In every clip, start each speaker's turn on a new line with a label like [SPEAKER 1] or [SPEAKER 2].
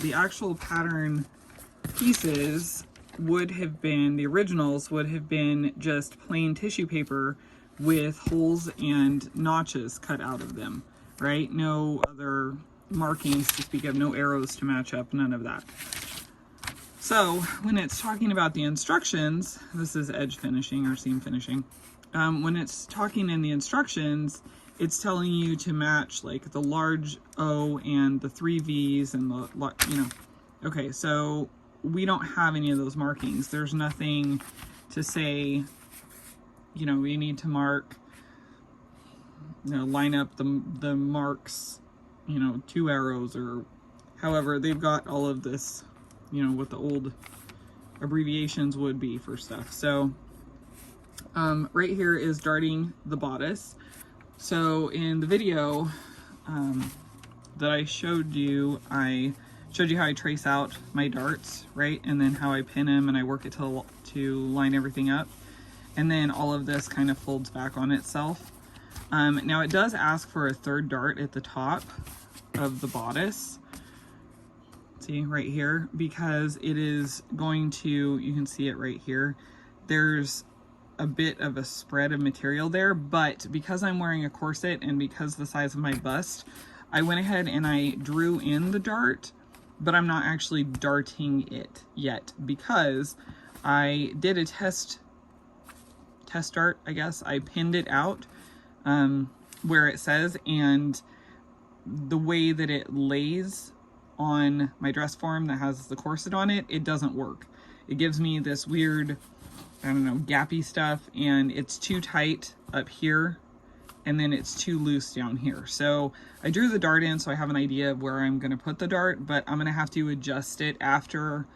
[SPEAKER 1] The actual pattern pieces would have been, the originals would have been just plain tissue paper with holes and notches cut out of them, right? No other markings to speak of, no arrows to match up, none of that. So when it's talking about the instructions, this is edge finishing or seam finishing. When it's talking in the instructions, it's telling you to match like the large O and the 3 V's and the, you know. Okay, so we don't have any of those markings. There's nothing to say, you know, we need to mark, you know, line up the marks, you know, 2 arrows or however. They've got all of this, you know, what the old abbreviations would be for stuff. So right here is darting the bodice. So in the video that I showed you how I trace out my darts, right? And then how I pin them and I work it to line everything up. And then all of this kind of folds back on itself. Now it does ask for a 3rd dart at the top of the bodice. See right here, because it is going to, you can see it right here. There's a bit of a spread of material there, but because I'm wearing a corset and because of the size of my bust, I went ahead and I drew in the dart, but I'm not actually darting it yet because I did a test dart, I guess. I pinned it out where it says, and the way that it lays on my dress form that has the corset on it, it doesn't work. It gives me this weird, I don't know, gappy stuff, and it's too tight up here and then it's too loose down here. So I drew the dart in so I have an idea of where I'm going to put the dart, but I'm going to have to adjust it after.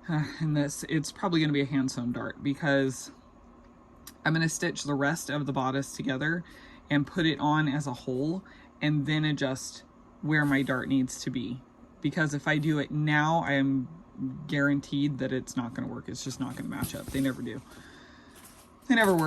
[SPEAKER 1] And this, it's probably going to be a hand sewn dart because I'm going to stitch the rest of the bodice together and put it on as a whole and then adjust where my dart needs to be. Because if I do it now, I am guaranteed that it's not going to work. It's just not going to match up. They never do. They never work.